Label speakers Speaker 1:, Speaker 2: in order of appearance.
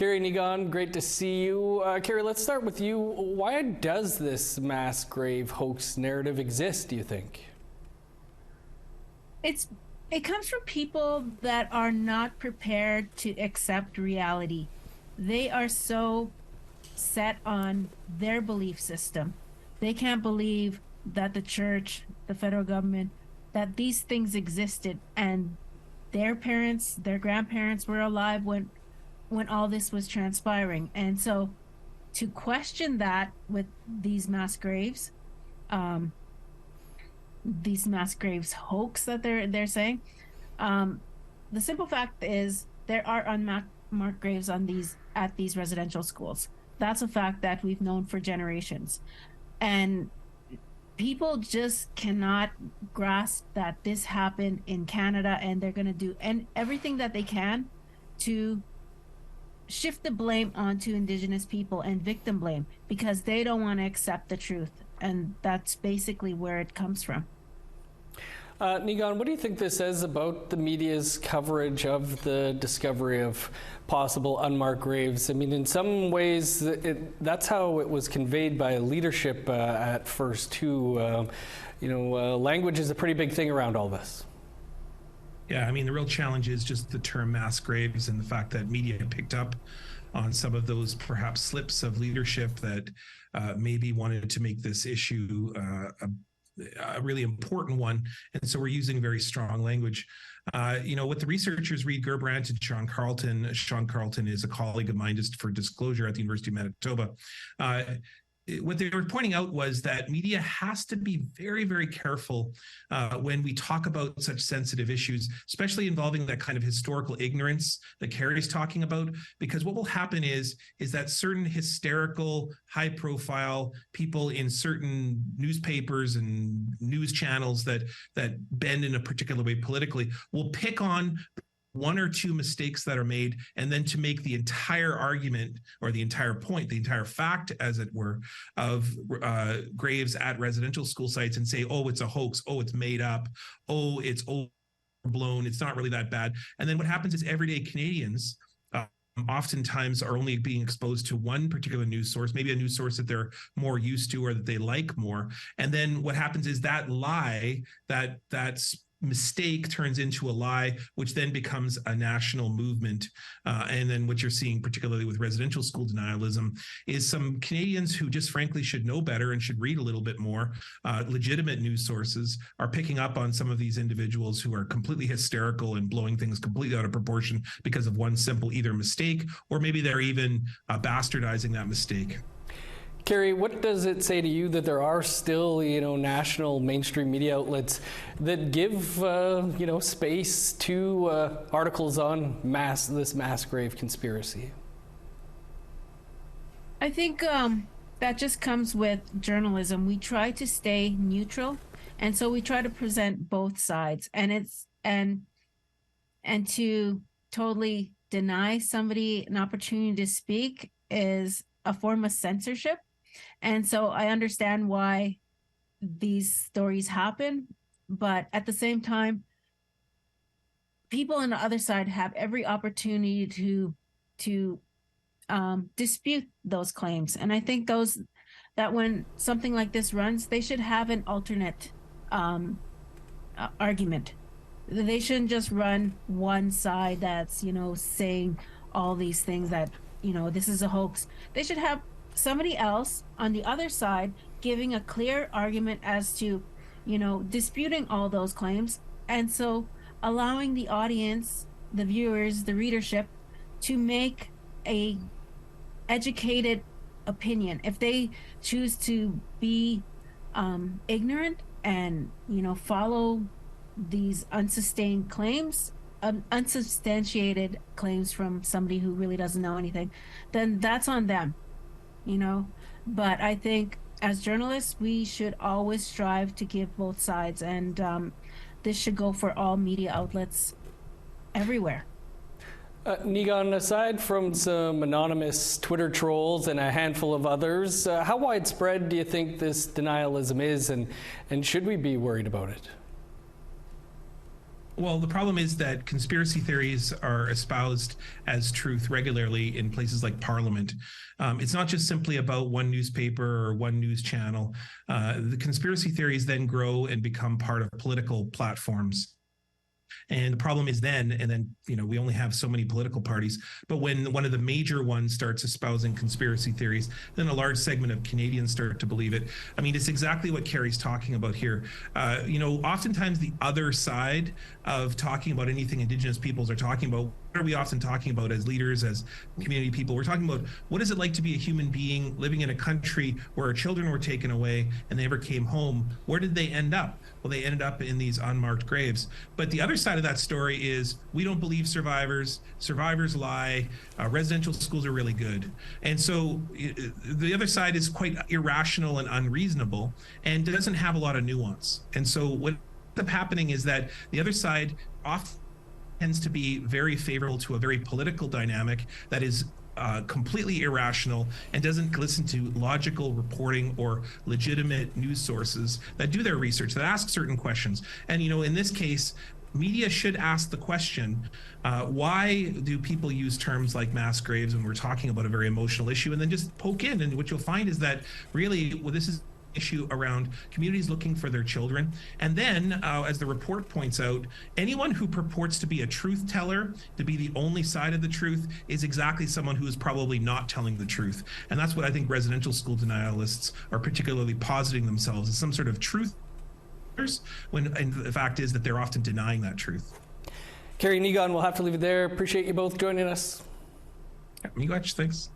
Speaker 1: Kerry, Niigaan, great to see you. Kerry, let's start with you. Why does this mass grave hoax narrative exist, do you think?
Speaker 2: It comes from people that are not prepared to accept reality. They are so set on their belief system. They can't believe that the church, the federal government, that these things existed and their parents, their grandparents were alive when all this was transpiring. And so to question that with these mass graves hoax that they're saying, the simple fact is there are unmarked graves at these residential schools. That's a fact that we've known for generations. And people just cannot grasp that this happened in Canada, and they're going to do everything that they can to shift the blame onto Indigenous people and victim blame because they don't want to accept the truth. And that's basically where it comes from.
Speaker 1: Niigaan, what do you think this says about the media's coverage of the discovery of possible unmarked graves? I mean, in some ways, that's how it was conveyed by leadership at first, too. Language is a pretty big thing around all this.
Speaker 3: Yeah, I mean, the real challenge is just the term mass graves and the fact that media picked up on some of those perhaps slips of leadership that maybe wanted to make this issue a really important one. And so we're using very strong language. What the researchers Reid Gerbrandt and Sean Carlton is a colleague of mine, just for disclosure, at the University of Manitoba. What they were pointing out was that media has to be very, very careful when we talk about such sensitive issues, especially involving that kind of historical ignorance that Kerry's talking about, because what will happen is that certain hysterical, high-profile people in certain newspapers and news channels that bend in a particular way politically will pick on one or two mistakes that are made, and then to make the entire argument or the entire point, the entire fact, as it were, of graves at residential school sites and say, oh, it's a hoax, oh, it's made up, oh, it's overblown, it's not really that bad. And then what happens is everyday Canadians oftentimes are only being exposed to one particular news source, maybe a news source that they're more used to or that they like more. And then what happens is that lie, that's mistake turns into a lie, which then becomes a national movement. And then what you're seeing, particularly with residential school denialism, is some Canadians who just frankly should know better and should read a little bit more, legitimate news sources, are picking up on some of these individuals who are completely hysterical and blowing things completely out of proportion because of one simple either mistake, or maybe they're even bastardizing that mistake.
Speaker 1: Kerry, what does it say to you that there are still, national mainstream media outlets that give, space to articles on this mass grave conspiracy?
Speaker 2: I think that just comes with journalism. We try to stay neutral, and so we try to present both sides. And to totally deny somebody an opportunity to speak is a form of censorship. And so I understand why these stories happen, but at the same time, people on the other side have every opportunity to dispute those claims. And I think that when something like this runs, they should have an alternate argument. They shouldn't just run one side that's, saying all these things that, this is a hoax. They should have somebody else on the other side giving a clear argument as to, disputing all those claims. And so allowing the audience, the viewers, the readership to make a educated opinion. If they choose to be ignorant and, follow these unsubstantiated claims from somebody who really doesn't know anything, then that's on them. But I think as journalists, we should always strive to give both sides, and this should go for all media outlets everywhere.
Speaker 1: Niigaan, aside from some anonymous Twitter trolls and a handful of others, how widespread do you think this denialism is, and should we be worried about it?
Speaker 3: Well, the problem is that conspiracy theories are espoused as truth regularly in places like Parliament. It's not just simply about one newspaper or one news channel. The conspiracy theories then grow and become part of political platforms. And the problem is then, we only have so many political parties. But when one of the major ones starts espousing conspiracy theories, then a large segment of Canadians start to believe it. I mean, it's exactly what Kerry's talking about here. Oftentimes the other side of talking about anything Indigenous peoples are talking about, what are we often talking about as leaders, as community people? We're talking about what is it like to be a human being living in a country where our children were taken away and they never came home. Where did they end up? Well, they ended up in these unmarked graves. But the other side of that story is we don't believe survivors. Survivors lie. Residential schools are really good. And so the other side is quite irrational and unreasonable and doesn't have a lot of nuance. And so what ends up happening is that the other side often tends to be very favorable to a very political dynamic that is completely irrational and doesn't listen to logical reporting or legitimate news sources that do their research, that ask certain questions. And, in this case, media should ask the question, why do people use terms like mass graves when we're talking about a very emotional issue, and then just poke in. And what you'll find is that really, this is issue around communities looking for their children. And then, as the report points out, anyone who purports to be a truth teller, to be the only side of the truth, is exactly someone who is probably not telling the truth. And that's what I think residential school denialists are particularly positing themselves as some sort of truth, when the fact is that they're often denying that truth.
Speaker 1: Kerry, Niigaan, we'll have to leave it there. Appreciate you both joining us.
Speaker 3: Yeah, Miigwech, thanks.